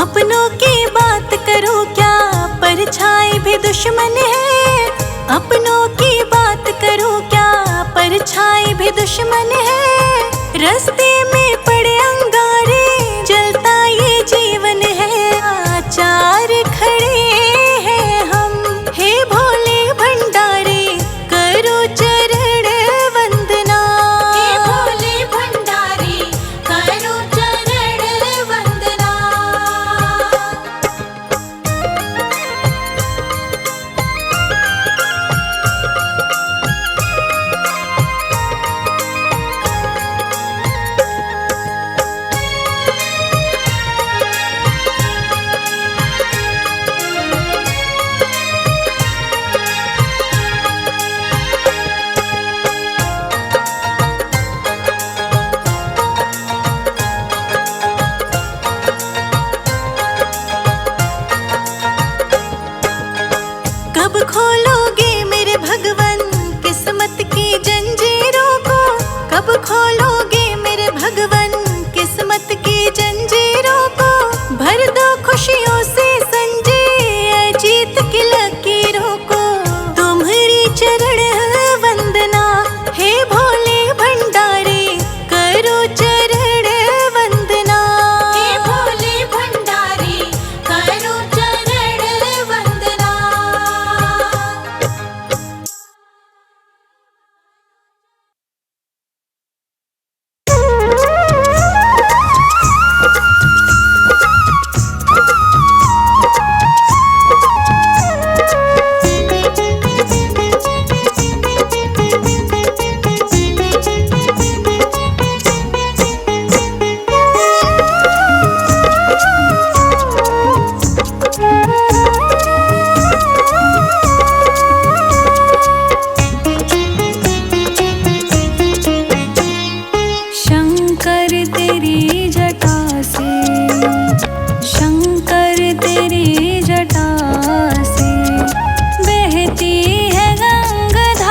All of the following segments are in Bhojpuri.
अपनों की बात करो क्या, परछाई भी दुश्मन है। अपनों की बात करो क्या, परछाई भी दुश्मन है। रास्ते में पड़े अंगारे, जलता ये जीवन है। आचार खड़े हैं हम, हे भोले भंडारे, करो चरण वंदना। हे भोले भंडारी, करो चरण वंदना। कब खोलोगे मेरे भगवन किस्मत की जंजीरों को। कब खोलोगे मेरे भगवन किस्मत की जंजीरों को। भर दो खुशियों से संजे अजीत की लकीरों को। तुम्हारी चरण वंदना, हे भोले भंडारे, करो चरण वंदना। हे भोले भंडारी, करो चरण वंदना। शंकर तेरी जटा से, शंकर तेरी जटा से बहती है गंगाधारा।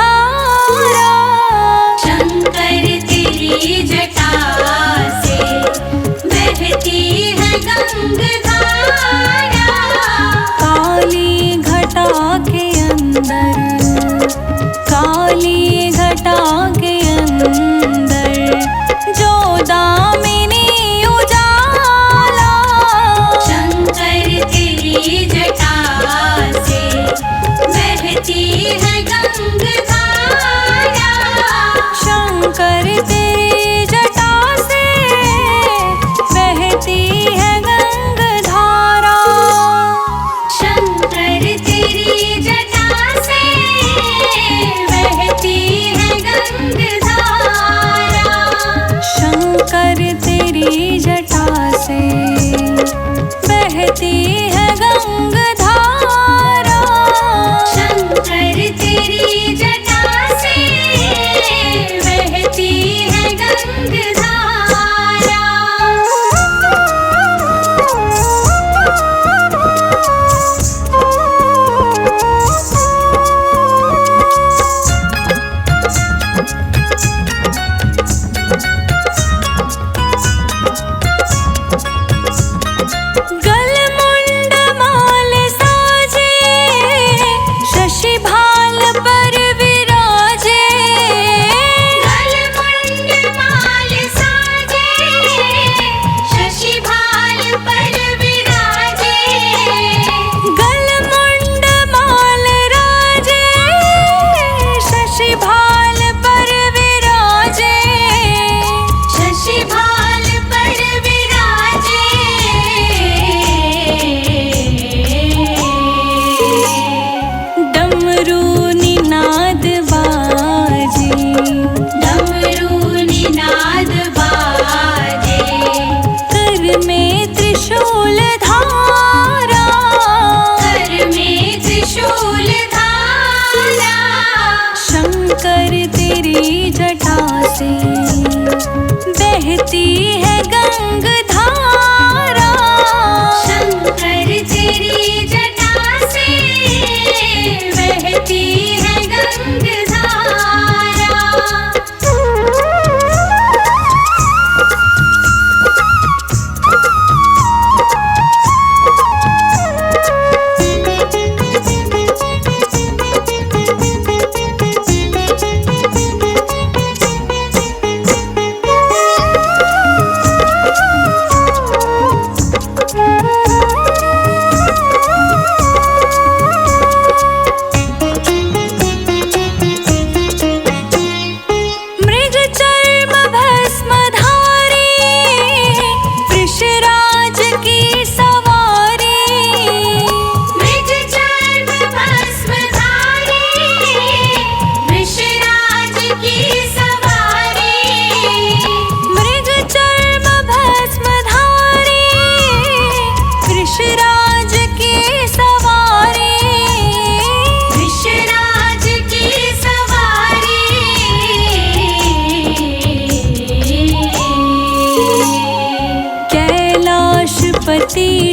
शंकर तेरी जटा से बहती है गंगाधारा। काली घटा के अंदर, काली घटा के अंदर जो दामिनी उजाला। शंकर तेरी जटा से बहती है गंगाधारा। शंकर तेरी जटा से बहती है गंगाधारा।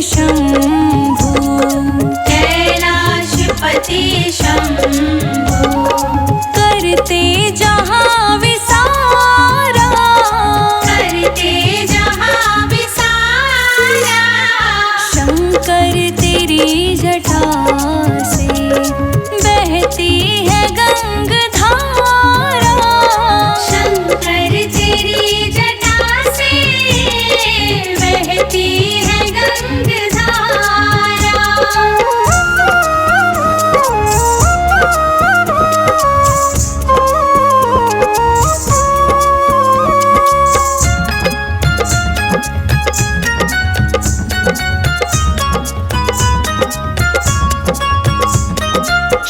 शंभु, कैलाशपति शंभु, करते जहाँ विसारा, करते जहाँ विसारा। शंकर तेरी जटा से बहती है गंगधारा, शंकर तेरी जटा से बहती है गंगधारा।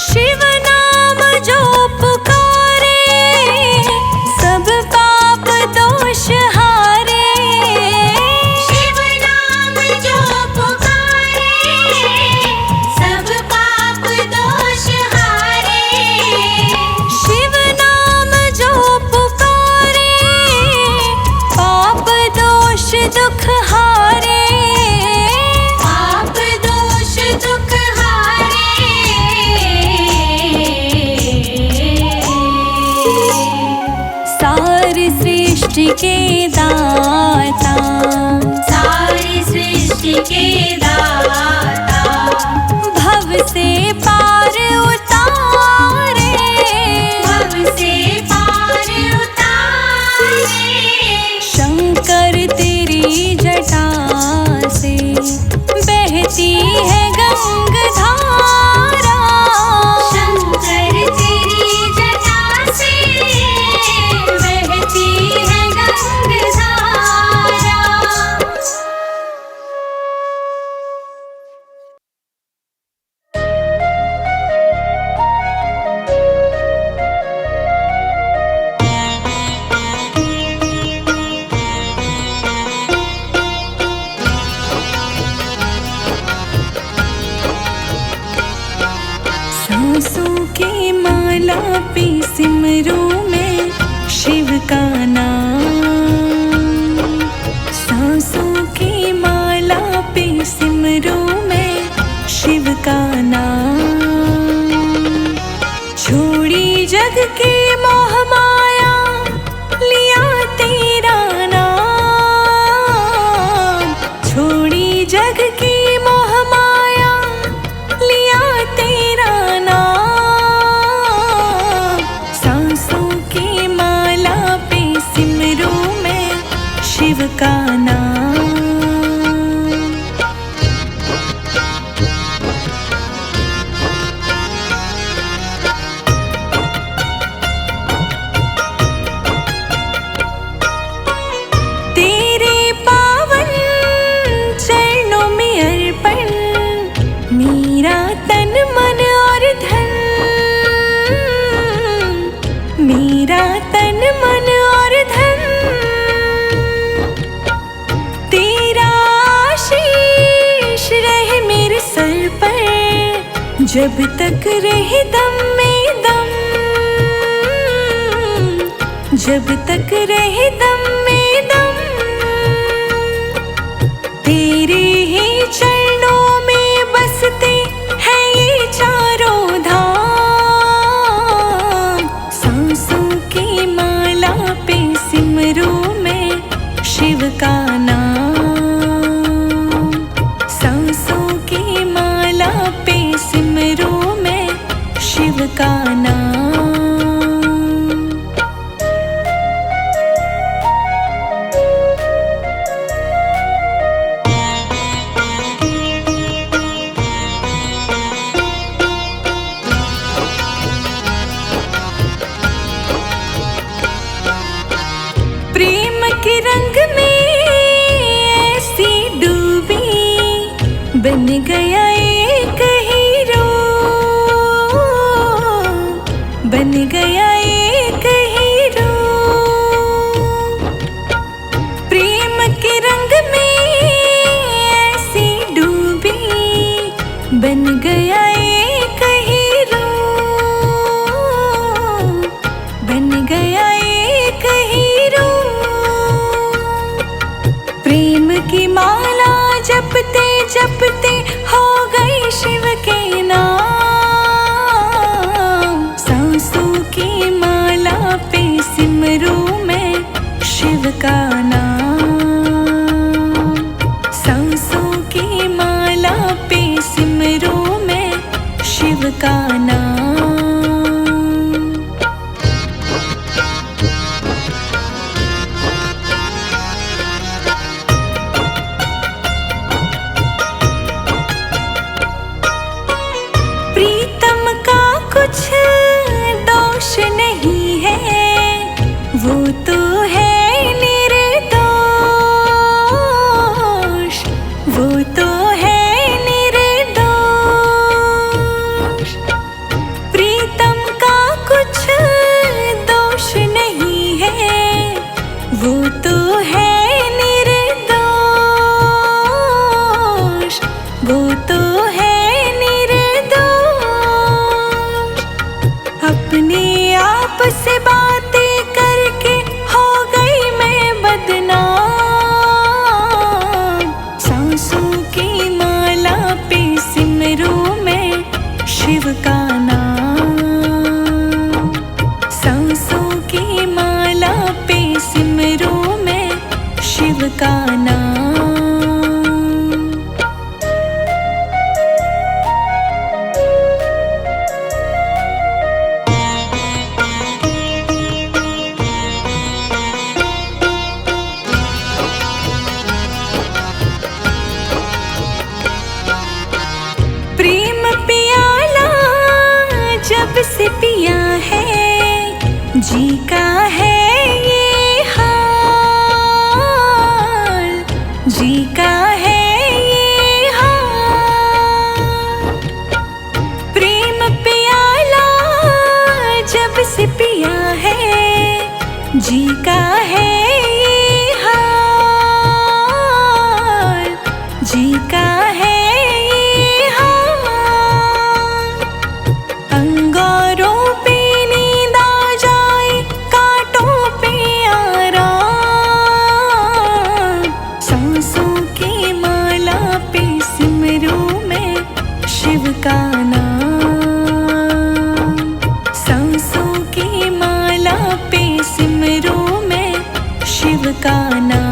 शिव नाम जो पुकारे, सब पाप दोष हारे। शिव नाम जो पुकारे, सब पाप दोष हारे। शिव नाम जो पुकारे, पाप दोष दुख हारे। पाप दोष दुख हारे। सारी सृष्टि के दाता, सारी सृष्टि के दाता, भव से पार उतारे। भव से पार उतारे। शंकर तेरी जटा से बहती है गंगधारा, शंकर तेरी जटा से बहती है गंगधारा। सांसों की माला पे सिमरू में शिव का नाम, सांसों की माला पे सिमरू में शिव का नाम। छोड़ी जग की मोह माया, लिया तेरा नाम। छोड़ी जग की मोह माया, लिया तेरा नाम। सांसों की माला पे सिमरू में शिव का नाम। तेरे पावन चरणों में अर्पण, मेरा तन मन और धन। मेरा तन मन और धन, तेरा आशीष रहे मेरे सर पर, जब तक रहे दम में दम। जब तक रहे दम में दम, तेरे ही चरणों में बसते हैं ये चारों धाम। सांसों की माला पे सिमरू में शिव का नाम। सांसों की माला पे सिमरू में शिव का नाम। प्रेम के रंग में ऐसी डूबी, बन गया एक हीरो। बन गया एक हीरो। प्रेम के रंग में ऐसी डूबी, बन गया एक हीरो। बन गया एक हीरो। प्रेम की माला जपते जपते वो तो है निर्दोष, प्रीतम का कुछ दोष नहीं है। वो तो है निर्दोष, वो तो है निर्दोष। अपने आप से बातें करके हो गई मैं बदनाम। सांसों की माला पे सिमरूं मैं शिव का नाम। सांसों की माला पे सिमरूं मैं शिव का नाम। प्रेम पियाला जब से पिया है, जी का है ये हाल, जी का है ये हाल। प्रेम पियाला जब से पिया है, जी का है ये हाल, जी का है अंगारों पे नींद आ जाए, कांटों पे आराम। सांसों की माला पे सिमरूं मैं शिव का नाम। सांसों की माला पे सिमरूं मैं शिव का नाम।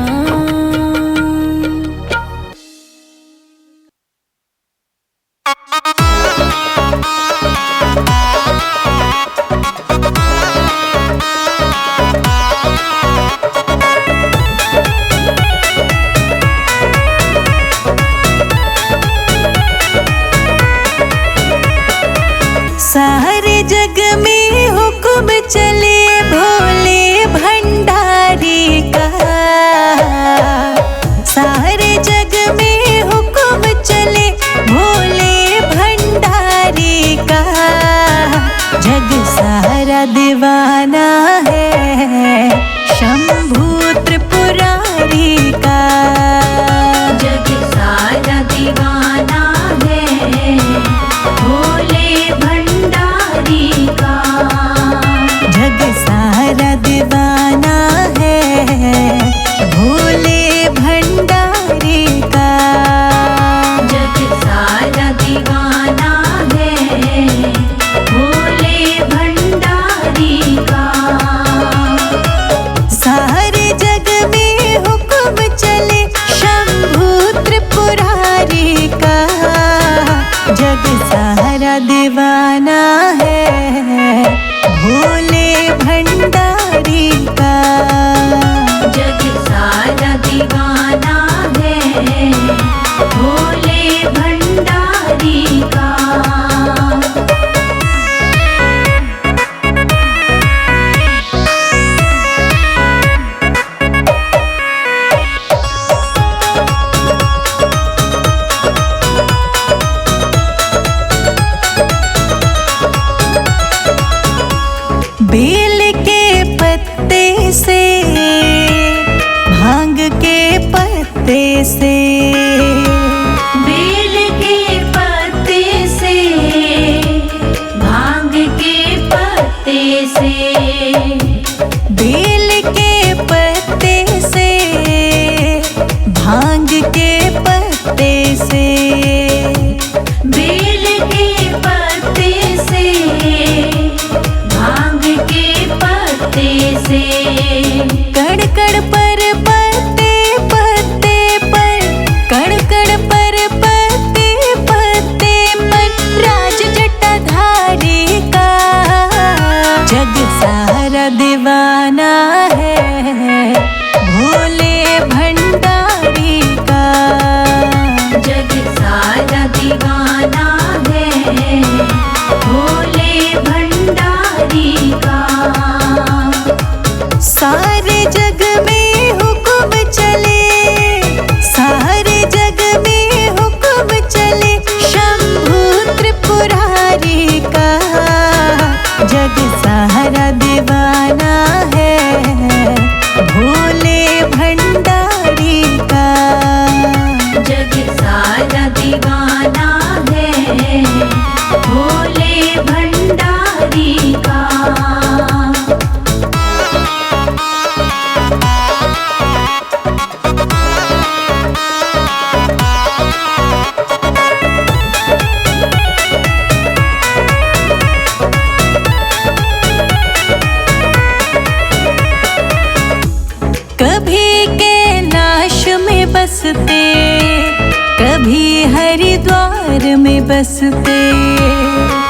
में बसते,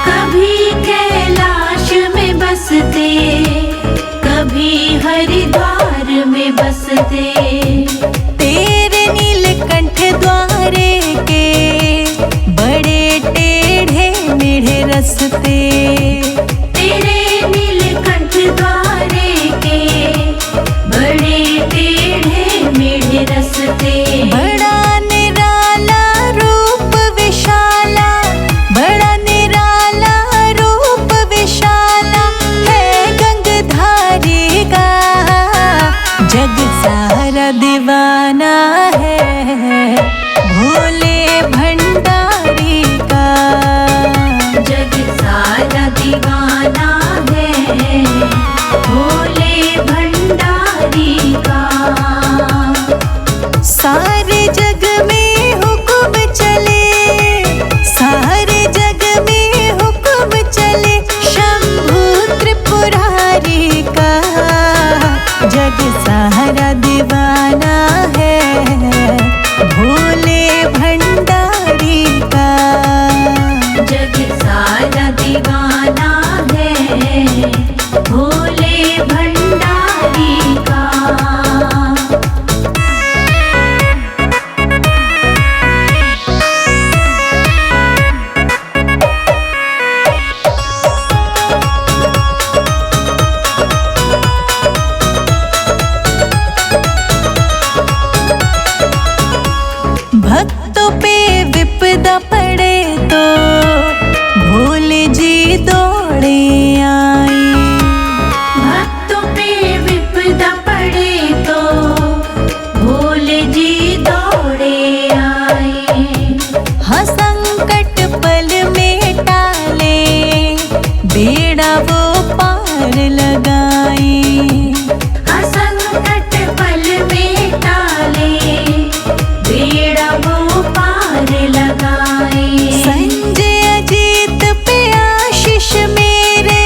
कभी कैलाश में बसते, कभी हरिद्वार में बसते। तेरे नीलकंठ द्वारे के बड़े टेढ़े मेढ़े रस्ते, तेरे नीलकंठ द्वारे के बड़े टेढ़े मेढ़े रस्ते। बड़ा निराला रूप विशाला, बड़ा निराला रूप विशाला है गंगधारी का, जग सारा दीवाना है भोले भंडारी का। जग सारा दीवाना है भोले भंडारी का। सारे जग में हुक्म चले, सारे जग में हुक्म चले शंभू त्रिपुरारी का, जग सारा दीवाना है भोले भंडारी का। जग सारा दीवाना है भोले भंडारी का। भक्तों पे विपदा पड़े तो भोले जी दौड़े आई, भक्तों पे विपदा पड़े तो भोले जी दौड़े आए। हाँ संकट पल में टाले बेड़ा वो पार लगाई। असंकट पल में टाले बेड़ा वो पार लगाए। संजय अजीत पे आशीष मेरे,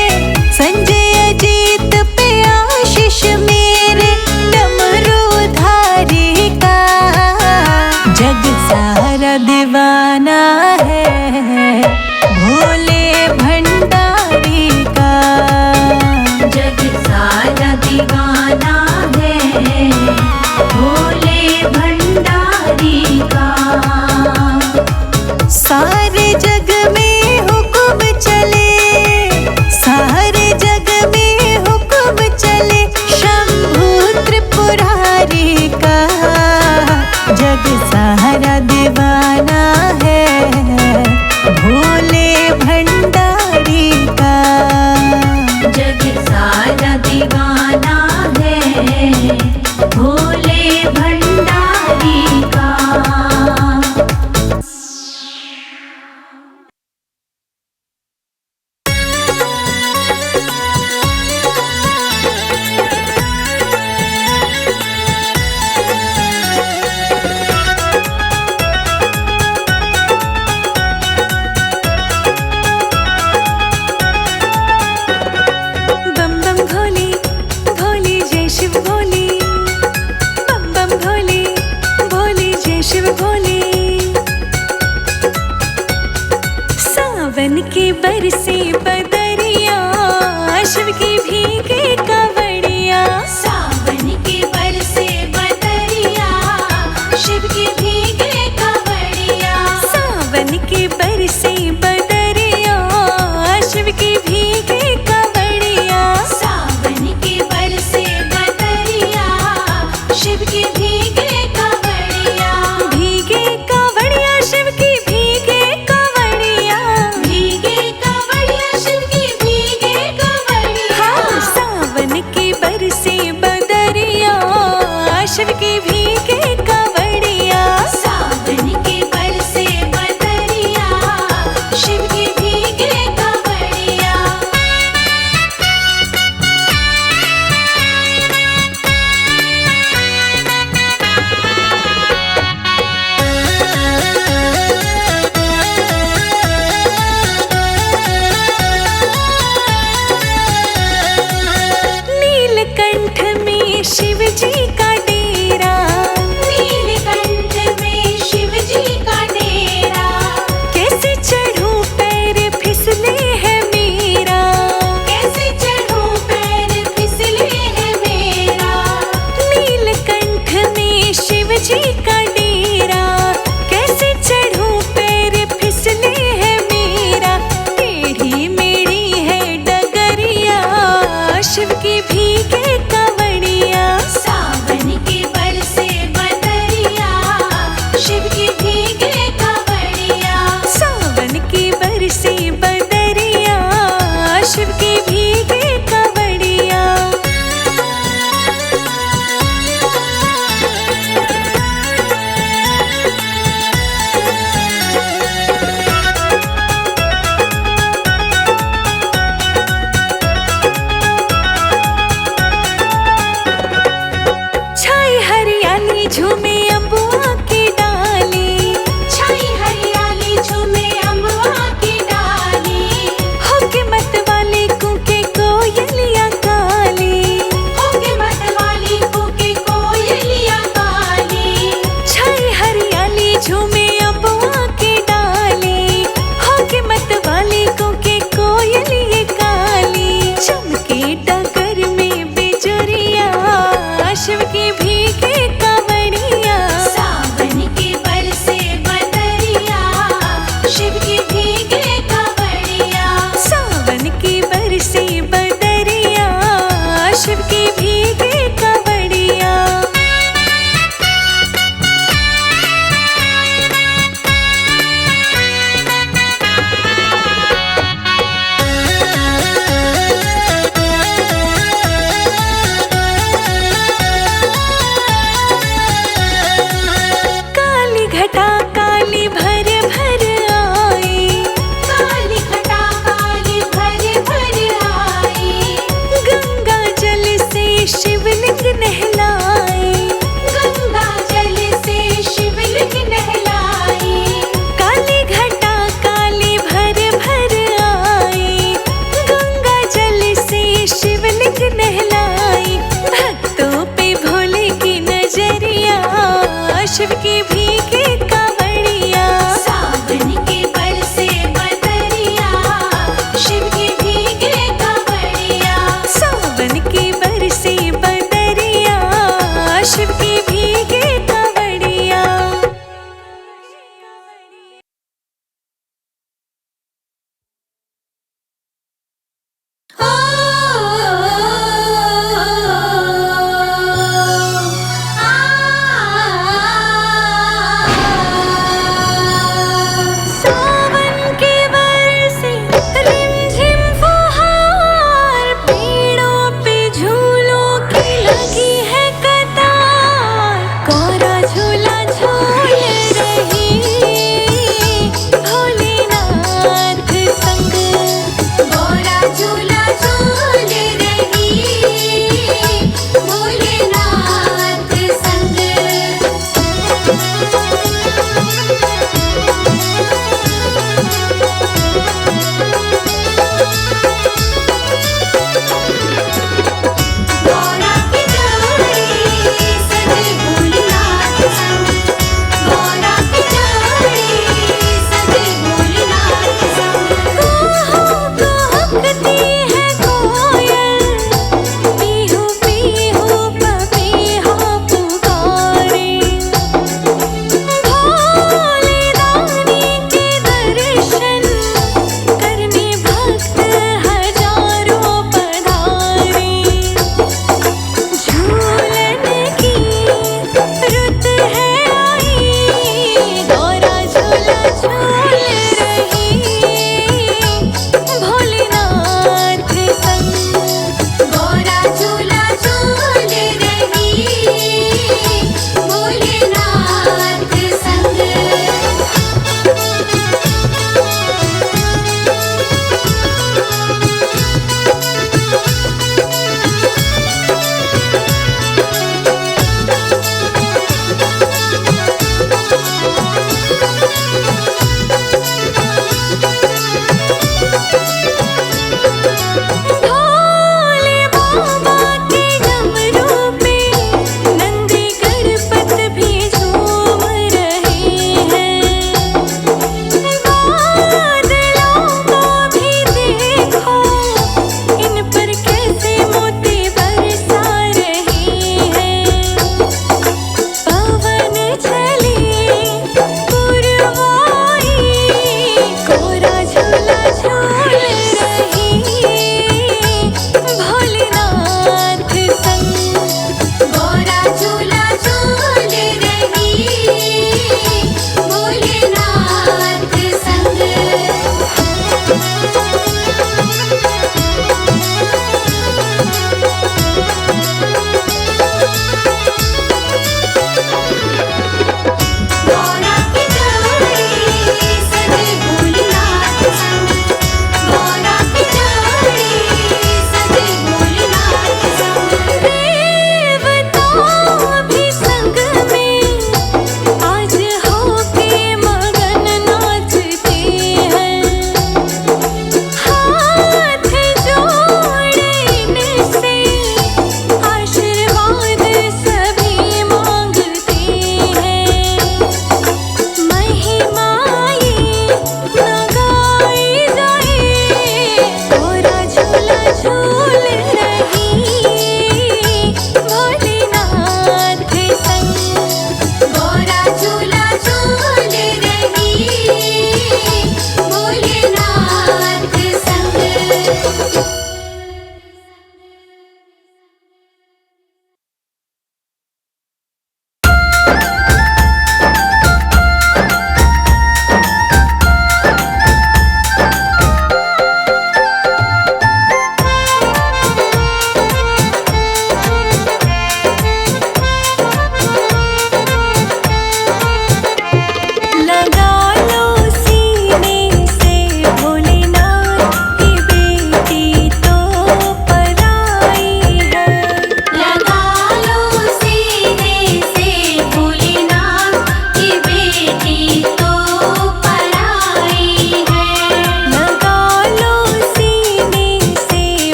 संजय अजीत पे आशीष मेरे डमरूधारी का, जग सारा दीवाना है भोले भंडारी का। जग सारा दीवाना है भोले भंडारी का। सारे जग में हुक्म चले, सारे जग में हुक्म चले शंभू त्रिपुरारी का, जग सारा दीवाना है भोले भंडारी का। जग सारा दीवाना है भोले भंडारी का। बम बम भोले भोले जय शिव भोले, बम बम भोले भोले जय शिव भोले। सावन के बरसे बदरिया, शिव की भीगे कांवड़िया। सावन के बरसे बदरिया, शिव के भीगे कांवड़िया। सावन के बरसे बदरिया, शिव की भीगे कांवड़िया। सावन के बरसे बदरिया, शिव के भीगे कांवड़िया। भीगे कांवड़िया शिव की भीगे कांवड़िया, भीगे कांवड़िया शिव के भीगे कांवड़िया। हाँ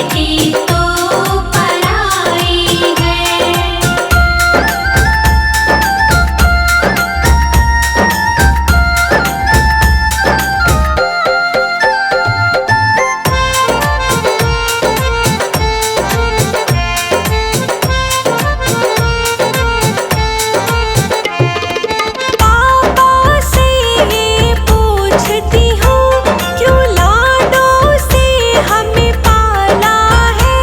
बेटी तो पराई है। पापा से ये पूछती हूँ, क्यों लाडों से हमें पाला है।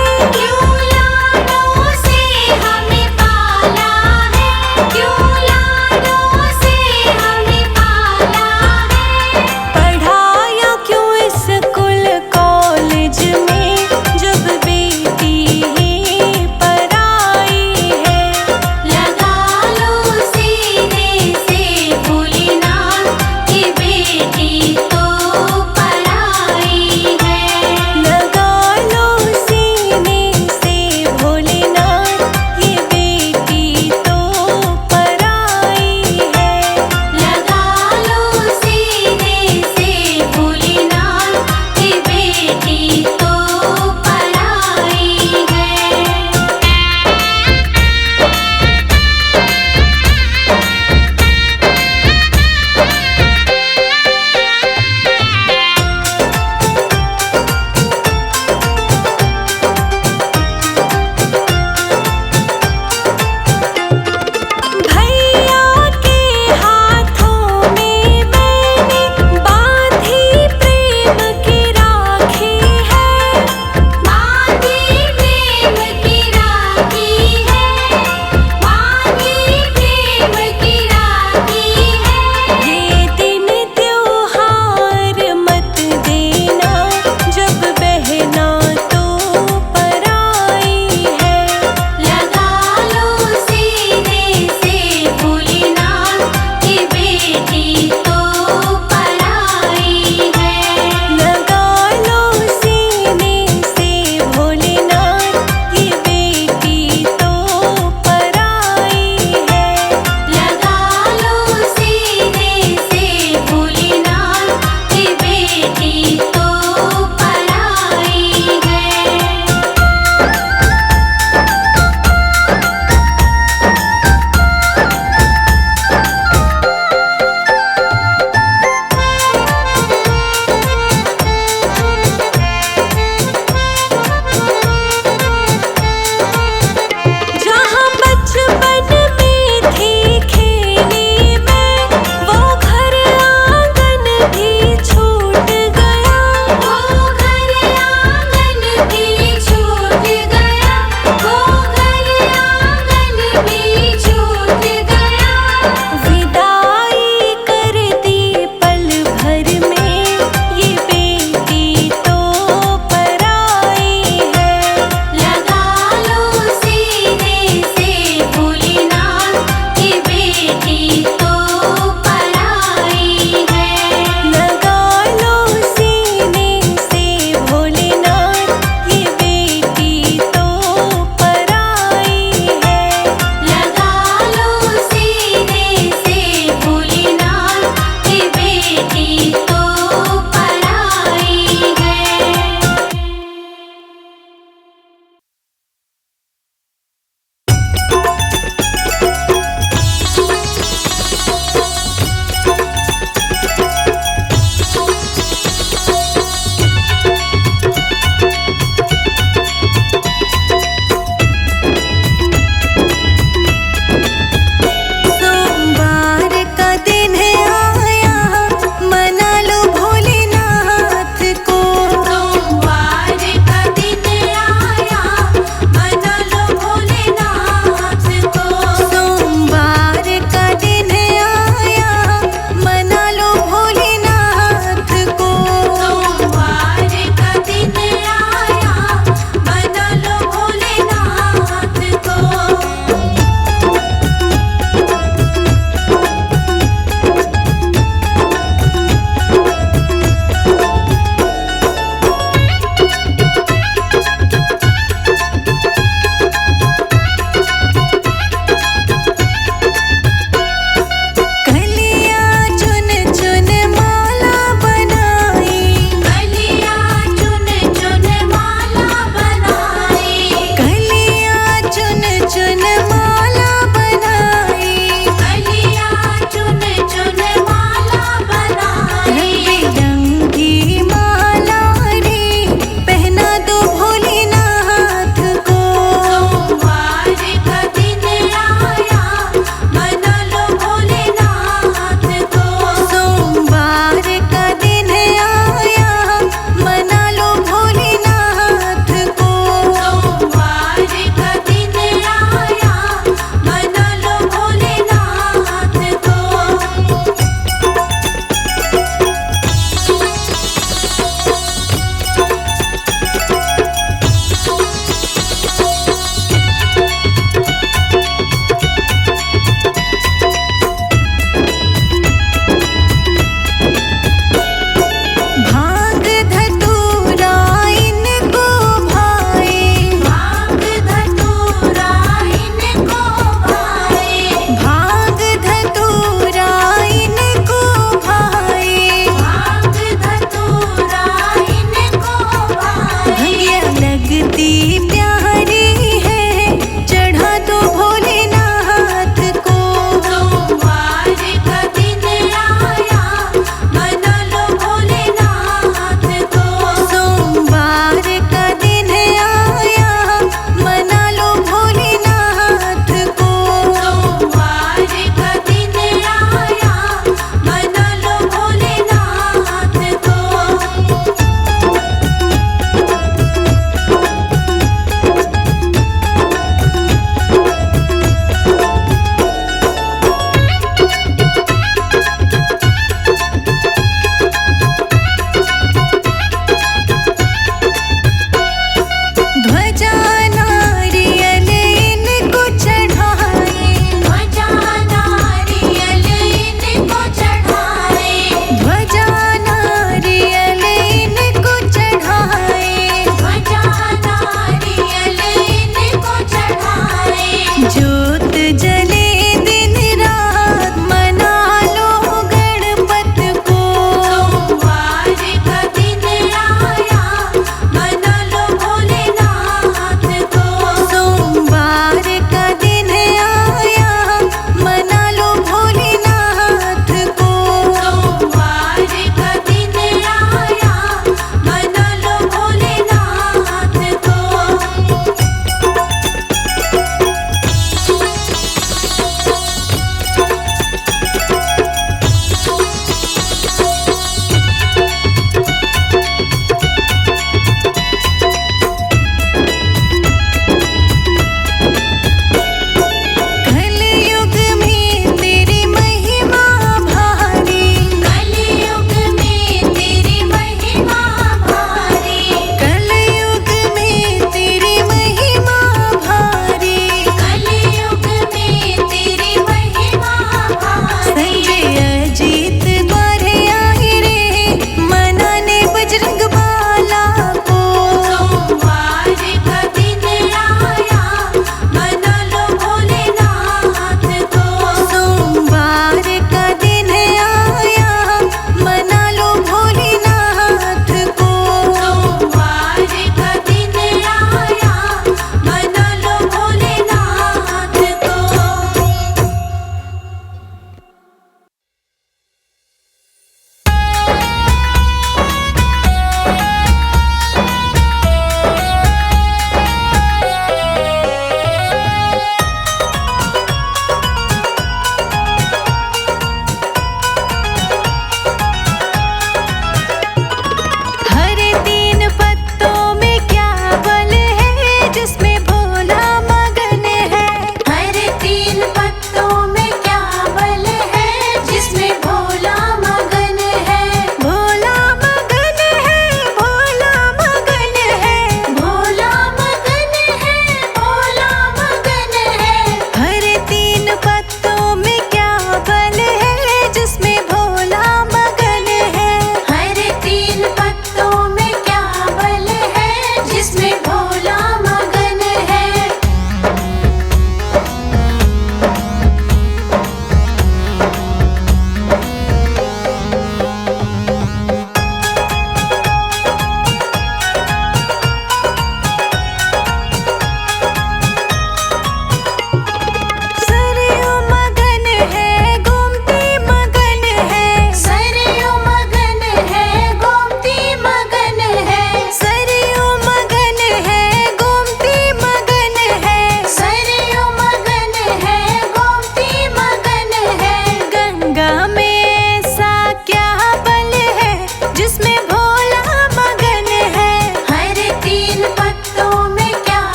धरती